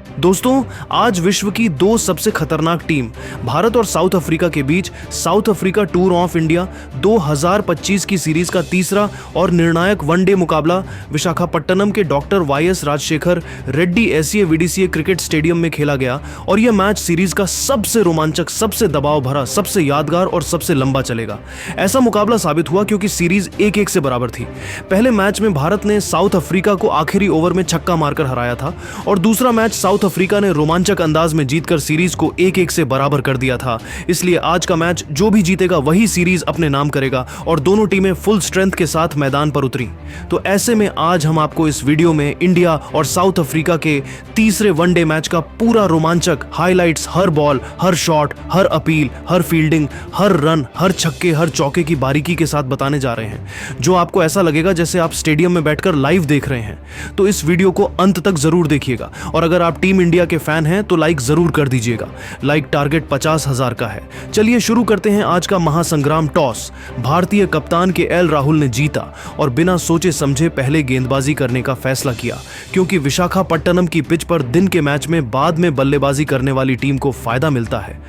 दोस्तों, आज विश्व की दो सबसे खतरनाक टीम भारत और साउथ अफ्रीका के बीच South Africa tour of India 2025 की सीरीज का तीसरा और निर्णायक वनडे मुकाबला विशाखापट्टनम के doctor Y S. Rajasekhar Reddy SCA cricket stadium में खेला गया और यह मैच सीरीज का सबसे रोमांचक, सबसे दबाव भरा, सबसे यादगार और सबसे लंबा चलेगा। ऐसा मुकाबला साबित हुआ क्योंकि सीरीज 1-1 से बराबर थी। पहले मैच में भारत ने साउथ अफ्रीका को आखिरी ओवर में छक्का मारकर हराया था और दूसरा मैच साउथ अफ्रीका ने रोमांचक अंदाज में जीतकर सीरीज को 1-1 से बराबर कर दिया था। इसलिए आज का मैच जो भी जीतेगा वही सीरीज अपने नाम करेगा और दोनों टीमें फुल स्ट्रेंथ के साथ मैदान पर उतरी। तो ऐसे में आज हम आपको इस वीडियो में इंडिया और साउथ अफ्रीका के तीसरे वनडे मैच का पूरा रोमांचक हाइलाइट्स, हर बॉल, हर शॉट, हर अपील, हर फील्डिंग, हर रन, हर छक्के, हर चौके की बारीकी के साथ बताने जा रहे हैं, जो आपको ऐसा लगेगा जैसे आप स्टेडियम में बैठकर लाइव देख रहे हैं। तो इस वीडियो को अंत तक जरूर देखिएगा और अगर आप टीम इंडिया के फैन हैं तो लाइक जरूर कर दीजिएगा। लाइक टारगेट 50,000 का है। चलिए शुरू करते हैं आज का महासंग्राम। टॉस भारतीय कप्तान के एल राहुल ने जीता और बिना सोचे समझे पहले गेंदबाजी करने का फैसला किया, क्योंकि विशाखापट्टनम की पिच पर दिन के मैच में बाद में बल्लेबाजी करने वाली टीम को फायदा मिलता है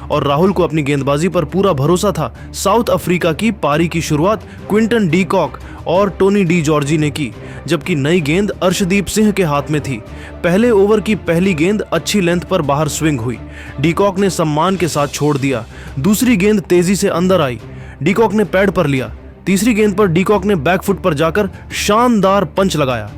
और राहुल को अपनी गेंदबाजी पर पूरा भरोसा था। साउथ अफ्रीका की पारी की शुरुआत क्विंटन डी कॉक और टोनी डी जॉर्जी ने की, जबकि नई गेंद अर्शदीप सिंह के हाथ में थी। पहले ओवर की पहली गेंद अच्छी लेंथ पर बाहर स्विंग हुई। डी कॉक ने सम्मान के साथ छोड़ दिया। दूसरी गेंद तेजी से अंदर आई। डी कॉक ने पैड पर लिया। तीसरी गेंद पर डी कॉक ने बैकफुट पर जाकर शानदार पंच लगाया।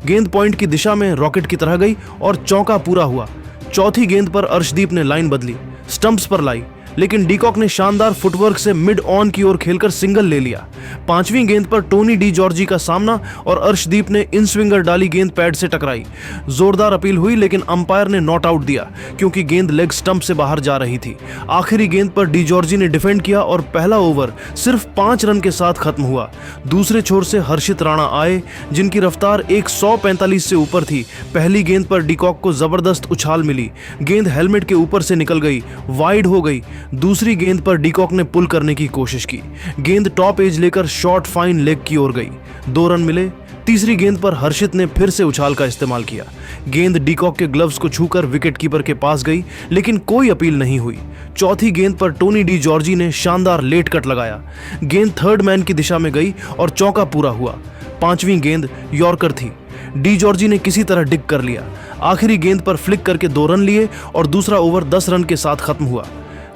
गेंद पॉइंट की दिशा में रॉकेट की तरह गई और चौका पूरा हुआ। चौथी गेंद पर अर्शदीप ने लाइन बदली, स्टंप्स पर लाई, लेकिन डी कॉक ने शानदार फुटवर्क से मिड ऑन की ओर खेलकर सिंगल ले लिया। पांचवीं गेंद पर टोनी डी जॉर्जी का सामना और अर्शदीप ने इन स्विंगर डाली गेंद पैड से टकराई। जोरदार अपील हुई लेकिन अंपायर ने नॉट आउट दिया क्योंकि गेंद लेग स्टंप से बाहर जा रही थी। आखिरी गेंद पर डी जॉर्जी ने डिफेंड किया और पहला ओवर सिर्फ 5 रन के साथ खत्म हुआ। दूसरे छोर से हर्षित राणा आए, जिनकी रफ्तार 145 से ऊपर थी। पहली गेंद पर डी कॉक को जबरदस्त उछाल मिली। गेंद हेलमेट के ऊपर से निकल गई, वाइड हो गई। दूसरी गेंद पर डी कॉक ने पुल करने की कोशिश की। गेंद टॉप एज लेकर शॉर्ट फाइन लेग की ओर गई। 2 रन मिले। तीसरी गेंद पर हर्षित ने फिर से उछाल का इस्तेमाल किया। गेंद डी कॉक के ग्लव्स को छूकर विकेट कीपर के पास गई, लेकिन कोई अपील नहीं हुई। चौथी गेंद पर टोनी डी जॉर्जी ने शानदार लेट कट लगाया। गेंद थर्ड मैन की दिशा में गई और चौका पूरा हुआ। पांचवी गेंद यॉर्कर थी। डी जॉर्जी ने किसी तरह डिग कर लिया। आखिरी गेंद पर फ्लिक करके 2 रन लिए और दूसरा ओवर 10 रन के साथ खत्म हुआ।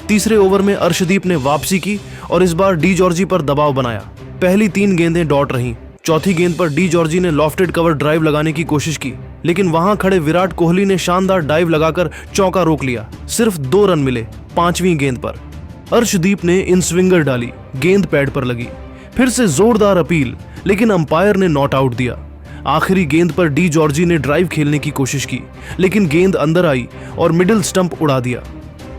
तीसरे ओवर में अर्शदीप ने वापसी की और इस बार डी जॉर्जी पर दबाव बनाया। पहली 3 गेंदें डॉट रहीं। चौथी गेंद पर डी जॉर्जी ने लॉफ्टेड कवर ड्राइव लगाने की कोशिश की, लेकिन वहां खड़े विराट कोहली ने शानदार डाइव लगाकर चौका रोक लिया। सिर्फ 2 रन मिले। पांचवी गेंद पर अर्शदीप ने इन स्विंगर डाली, गेंद पैड पर लगी। फिर से जोरदार अपील, लेकिन अंपायर ने नॉट आउट दिया। आखिरी गेंद पर डी जॉर्जी ने ड्राइव खेलने की कोशिश की, लेकिन गेंद अंदर आई और मिडिल स्टंप उड़ा दिया।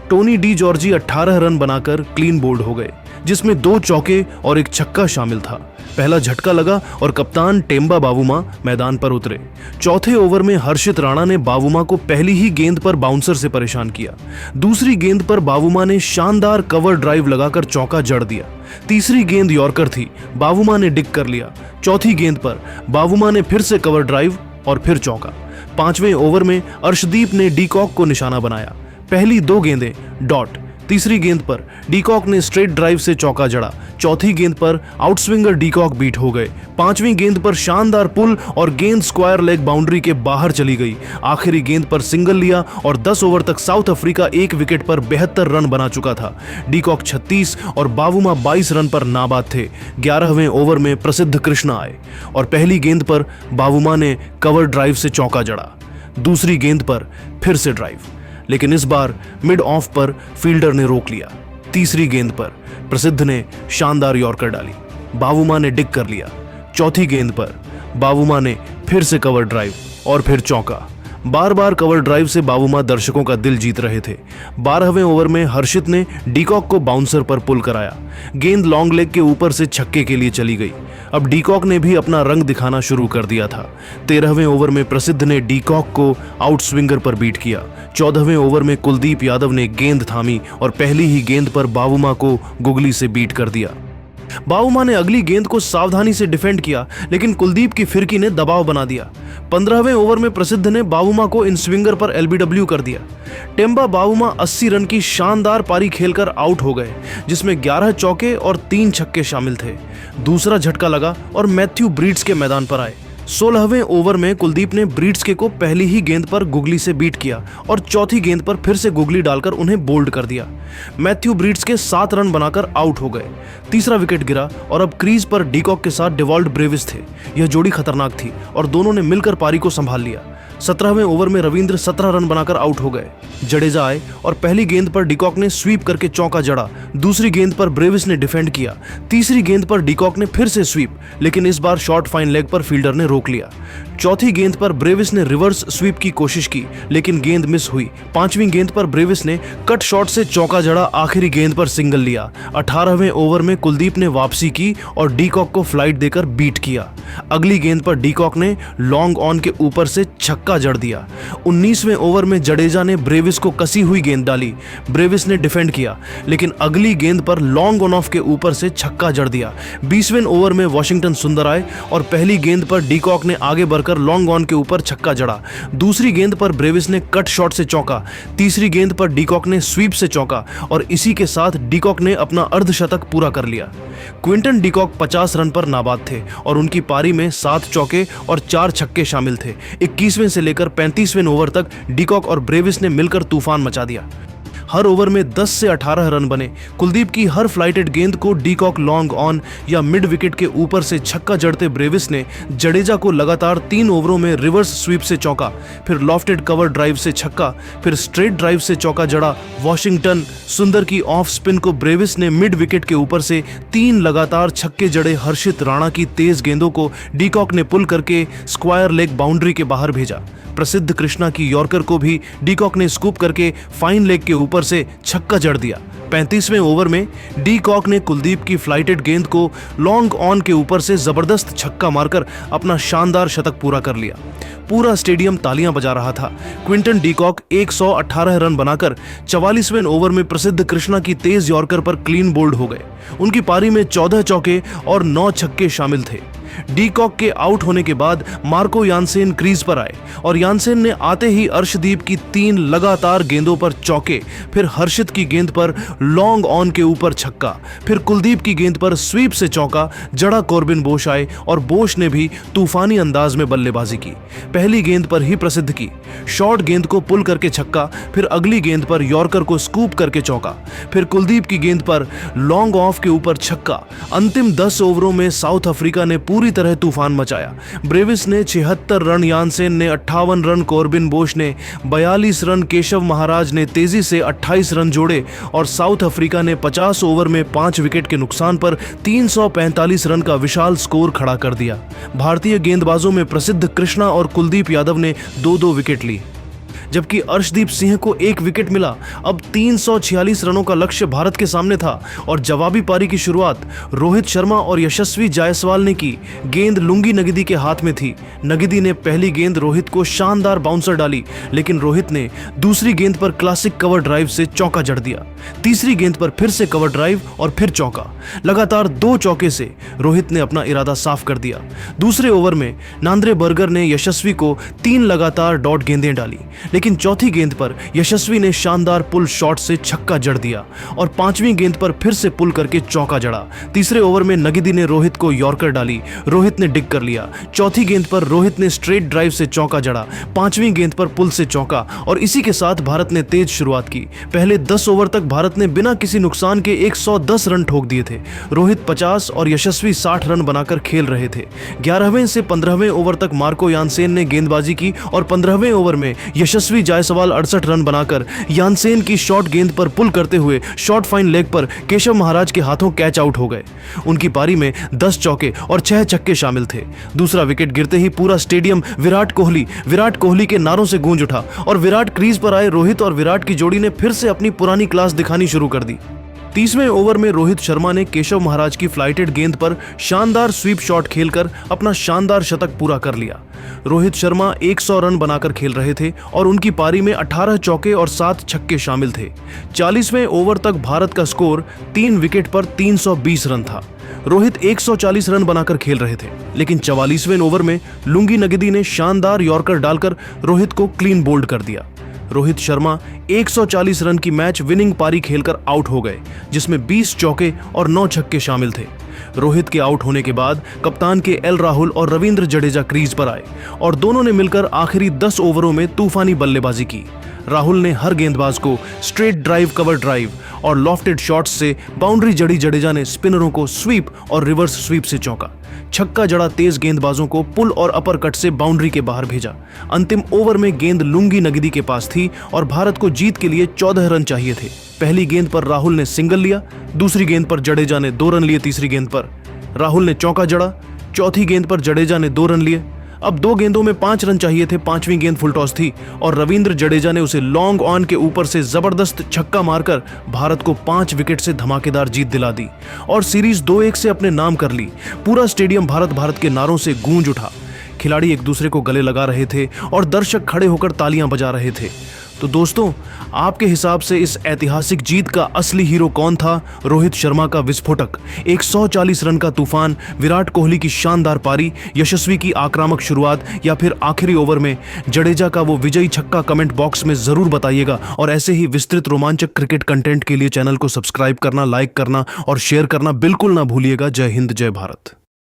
टोनी डी जॉर्जी 18 रन बनाकर क्लीन बोल्ड हो गए, जिसमें 2 चौके और 1 छक्का शामिल था। पहला झटका लगा और कप्तान टेम्बा बावुमा मैदान पर उतरे। चौथे ओवर में हर्षित राणा ने बावुमा को पहली ही गेंद पर बाउंसर से परेशान किया। दूसरी गेंद पर बावुमा ने शानदार कवर ड्राइव लगाकर चौका जड़ दिया। तीसरी गेंद यॉर्कर थी। बावुमा ने डिग कर लिया। चौथी गेंद पर बावुमा ने फिर से कवर ड्राइव और फिर चौका। पांचवें ओवर में अर्शदीप ने डी कॉक को निशाना बनाया। पहली 2 गेंदें डॉट। तीसरी गेंद पर डी कॉक ने स्ट्रेट ड्राइव से चौका जड़ा। चौथी गेंद पर आउटस्विंगर डी कॉक बीट हो गए। पांचवी गेंद पर शानदार पुल और गेंद स्क्वायर लेग बाउंड्री के बाहर चली गई। आखिरी गेंद पर सिंगल लिया और 10 ओवर तक साउथ अफ्रीका 1 विकेट पर 72 रन बना चुका था। डी कॉक 36 और बावुमा 22 रन पर नाबाद थे। 11वें ओवर में प्रसिद्ध कृष्णा आए और पहली गेंद पर बावुमा ने कवर ड्राइव से चौका जड़ा। दूसरी गेंद पर फिर से ड्राइव, लेकिन इस बार मिड ऑफ पर फील्डर ने रोक लिया। तीसरी गेंद पर प्रसिद्ध ने शानदार यॉर्कर डाली। बावुमा ने डिग कर लिया। चौथी गेंद पर बावुमा ने फिर से कवर ड्राइव और फिर चौका। बार बार कवर ड्राइव से बावुमा दर्शकों का दिल जीत रहे थे। 12वें ओवर में हर्षित ने डी कॉक को बाउंसर पर पुल कराया। गेंद लॉन्ग लेग के ऊपर से छक्के के लिए चली गई। अब डी कॉक ने भी अपना रंग दिखाना शुरू कर दिया था। 13वें ओवर में प्रसिद्ध ने डी कॉक को आउट स्विंगर पर बीट किया। 14वें ओवर में कुलदीप यादव ने गेंद थामी और पहली ही गेंद पर बावुमा को गुगली से बीट कर दिया। बाउमा ने अगली गेंद को सावधानी से डिफेंड किया, लेकिन कुलदीप की फिरकी ने दबाव बना दिया। 15वें ओवर में प्रसिद्ध ने बाउमा को इन स्विंगर पर एलबीडब्ल्यू कर दिया। टेम्बा बाउमा 80 रन की शानदार पारी खेलकर आउट हो गए, जिसमें 11 चौके और 3 छक्के शामिल थे। दूसरा झटका लगा और मैथ्यू ब्रीड्सके मैदान पर आए। 16वें ओवर में कुलदीप ने ब्रीड्सके को पहली ही गेंद पर गुगली से बीट किया और चौथी गेंद पर फिर से गुगली डालकर उन्हें बोल्ड कर दिया। मैथ्यू ब्रीड्सके 7 रन बनाकर आउट हो गए। तीसरा विकेट गिरा और अब क्रीज पर डीकॉक के साथ डेवॉल्ट ब्रेविस थे। यह जोड़ी खतरनाक थी और दोनों ने मिलकर पारी को संभाल लिया। 17वें ओवर में रविंद्र 17 रन बनाकर आउट हो गए। जडेजा आए और पहली गेंद पर डीकॉक ने स्वीप करके चौका जड़ा। दूसरी गेंद पर ब्रेविस ने डिफेंड किया। तीसरी गेंद पर डीकॉक ने फिर से स्वीप, लेकिन इस बार शॉर्ट फाइन लेग पर फील्डर ने रोक लिया। चौथी गेंद पर ब्रेविस ने रिवर्स स्वीप की कोशिश की, लेकिन गेंद मिस हुई। 5वीं गेंद पर ब्रेविस ने कट शॉट से चौका जड़ा। आखिरी गेंद पर सिंगल लिया। 18वें ओवर में कुलदीप ने वापसी की और डीकॉक को फ्लाइट देकर बीट किया। अगली गेंद पर डीकॉक ने लॉन्ग ऑन के ऊपर से छक्का जड़ दिया। 19वें ओवर में जडेजा ने ब्रेविस को कसी हुई गेंद डाली। ब्रेविस ने डिफेंड किया, लेकिन अगली गेंद पर लॉन्ग ऑन ऑफ के ऊपर से छक्का जड़ दिया। 20वें ओवर में वॉशिंगटन सुंदर आए और पहली गेंद पर डीकॉक ने आगे बढ़कर लॉन्ग ऑन के ऊपर छक्का जड़ा। दूसरी गेंद पर ब्रेविस ने कट शॉट से चौका। तीसरी गेंद पर डीकॉक ने स्वीप से चौका और इसी के साथ डीकॉक ने अपना अर्धशतक पूरा कर लिया। क्विंटन डीकॉक 50 रन पर नाबाद थे और उनकी पारी में 7 चौके और 4 छक्के शामिल थे। 21वें से लेकर 35वें ओवर तक डीकॉक और ब्रेविस ने मिलकर तूफान मचा दिया। हर ओवर में 10 से 18 रन बने। कुलदीप की हर फ्लाइटेड गेंद को डीकॉक लॉन्ग ऑन या मिड विकेट के ऊपर से छक्का जड़ते ब्रेविस ने जडेजा को लगातार 3 ओवरों में रिवर्स स्वीप से चौका, फिर लॉफ्टेड कवर ड्राइव से छक्का, फिर स्ट्रेट ड्राइव से चौका जड़ा। वॉशिंगटन सुंदर की ऑफ स्पिन को ब्रेविस ने मिड विकेट के ऊपर से 3 लगातार छक्के जड़े। हर्षित राणा की तेज गेंदों को डीकॉक ने पुल करके स्क्वायर लेग बाउंड्री के बाहर भेजा। प्रसिद्ध कृष्णा की यॉर्कर को भी डीकॉक ने स्कूप करके फाइन लेग के ऊपर से छक्का जड़ दिया। 35वें ओवर में डीकॉक ने कुलदीप की फ्लाइटेड गेंद को लॉन्ग ऑन के ऊपर से जबरदस्त छक्का मारकर अपना शानदार शतक पूरा कर लिया। पूरा स्टेडियम तालियां बजा रहा था। क्विंटन डीकॉक 118 रन बनाकर 44वें ओवर में प्रसिद्ध कृष्णा की तेज यॉर्कर पर क्लीन बोल्ड हो गए। उनकी पारी में 14 चौके और 9 छक्के शामिल थे। डीकॉक के आउट होने के बाद मार्को यानसेन क्रीज पर आए और यानसेन ने आते ही अर्शदीप की 3 लगातार गेंदों पर चौके, फिर हर्षित की गेंद पर लॉन्ग ऑन के ऊपर छक्का, फिर कुलदीप की गेंद पर स्वीप से चौका जड़ा। कॉर्बिन बोश आए और बोश ने भी तूफानी अंदाज में बल्लेबाजी की। पहली गेंद पर ही प्रसिद्ध की शॉर्ट गेंद को पुल करके छक्का, फिर अगली गेंद पर यॉर्कर को स्कूप करके चौका, फिर कुलदीप की गेंद पर लॉन्ग ऑफ के ऊपर छक्का। अंतिम 10 ओवरों में साउथ अफ्रीका ने पूरी तरह तूफान मचाया। ब्रेविस ने 76 रन, यानसेन ने 58 रन, कॉर्बिन बोश ने 42 रन, केशव महाराज ने तेजी से 28 रन जोड़े और साउथ अफ्रीका ने 50 ओवर में 5 विकेट के नुकसान पर 345 रन का विशाल स्कोर खड़ा कर दिया। भारतीय गेंदबाजों में प्रसिद्ध कृष्णा और कुलदीप यादव ने 2-2 विकेट ली, जबकि अर्शदीप सिंह को 1 विकेट मिला। अब 346 रनों का लक्ष्य भारत के सामने था और जवाबी पारी की शुरुआत रोहित शर्मा और यशस्वी जायसवाल ने की। गेंद लुंगी नगिदी के हाथ में थी। नगिदी ने पहली गेंद रोहित को शानदार बाउंसर डाली, लेकिन रोहित ने दूसरी गेंद पर क्लासिक कवर ड्राइव से चौका जड़ दिया। तीसरी गेंद पर फिर से कवर ड्राइव और फिर चौका। लगातार 2 चौके से रोहित ने अपना इरादा साफ कर दिया। दूसरे ओवर में नांद्रे बर्गर ने यशस्वी को 3 लगातार डॉट गेंदें डाली, लेकिन चौथी गेंद पर यशस्वी ने शानदार पुल शॉट से छक्का जड़ दिया और 5वीं गेंद पर फिर से पुल करके चौका जड़ा। तीसरे ओवर में नगिदी ने रोहित को यॉर्कर डाली, रोहित ने डिग कर लिया। चौथी गेंद पर रोहित ने स्ट्रेट ड्राइव से चौका जड़ा। 5वीं गेंद पर पुल से चौका और इसी के साथ भारत ने तेज शुरुआत की। पहले 10 ओवर तक भारत ने बिना किसी नुकसान के 110 रन ठोक दिए थे। रोहित 50 और यशस्वी 60 रन बनाकर खेल रहे थे। 11वें से 15वें ओवर तक मार्को यानसेन ने गेंदबाजी की और 15वें ओवर में यशस्वी जायसवाल 68 रन बनाकर यानसेन की शॉर्ट गेंद पर पुल करते हुए शॉर्ट फाइन लेग पर केशव महाराज के हाथों कैच आउट हो गए। उनकी पारी में 10 चौके और 6 छक्के शामिल थे। दूसरा विकेट गिरते ही पूरा स्टेडियम विराट कोहली के नारों से गूंज उठा और विराट क्रीज पर आए। रोहित और विराट की जोड़ी ने फिर से अपनी पुरानी क्लास दिखानी शुरू कर दी। 30वें ओवर में रोहित शर्मा ने केशव महाराज की फ्लाइटेड गेंद पर शानदार स्वीप शॉट खेलकर अपना शानदार शतक पूरा कर लिया। रोहित शर्मा 100 रन बनाकर खेल रहे थे और उनकी पारी में 18 चौके और 7 छक्के शामिल थे। 40वें ओवर तक भारत का स्कोर 3 विकेट पर 320 रन था। रोहित 140 रन बनाकर खेल रहे थे, लेकिन 44वें ओवर में लुंगी नगिदी ने शानदार यॉर्कर डालकर रोहित को क्लीन बोल्ड कर दिया। रोहित शर्मा 140 रन की मैच विनिंग पारी खेलकर आउट हो गए, जिसमें 20 चौके और 9 छक्के शामिल थे। रोहित के आउट होने के बाद कप्तान के एल राहुल और रविंद्र जडेजा क्रीज पर आए और दोनों ने मिलकर आखिरी 10 ओवरों में तूफानी बल्लेबाजी की। राहुल ने हर गेंदबाज को स्ट्रेट ड्राइव, कवर ड्राइव और लॉफ्टेड शॉट्स से बाउंड्री जड़ी। जडेजा ने स्पिनरों को स्वीप और रिवर्स स्वीप से चौंका। छक्का जड़ा तेज गेंदबाजों को पुल और अपर कट से बाउंड्री के बाहर भेजा। अंतिम ओवर में गेंद लुंगी नगिदी के पास थी और भारत को जीत के लिए 14 रन चाहिए थे। पहली गेंद पर राहुल ने सिंगल लिया, दूसरी गेंद पर जडेजा ने 2 रन लिए, तीसरी गेंद पर राहुल ने चौका जड़ा, चौथी गेंद पर जडेजा ने 2 रन लिए। अब 2 गेंदों में 5 रन चाहिए थे। 5वीं गेंद फुल टॉस थी और रविंद्र जडेजा ने उसे लॉन्ग ऑन के ऊपर से जबरदस्त छक्का मारकर भारत को 5 विकेट से धमाकेदार जीत दिला दी और सीरीज 2-1 से अपने नाम कर ली। पूरा स्टेडियम भारत भारत के नारों से गूंज उठा। खिलाड़ी एक दूसरे को गले लगा रहे थे और दर्शक खड़े होकर तालियां बजा रहे थे। तो दोस्तों, आपके हिसाब से इस ऐतिहासिक जीत का असली हीरो कौन था? रोहित शर्मा का विस्फोटक 140 रन का तूफान, विराट कोहली की शानदार पारी, यशस्वी की आक्रामक शुरुआत, या फिर आखिरी ओवर में जडेजा का वो विजयी छक्का? कमेंट बॉक्स में जरूर बताइएगा। और ऐसे ही विस्तृत रोमांचक क्रिकेट कंटेंट के लिए चैनल को सब्सक्राइब करना, लाइक करना और शेयर करना बिल्कुल ना भूलिएगा। जय हिंद, जय भारत।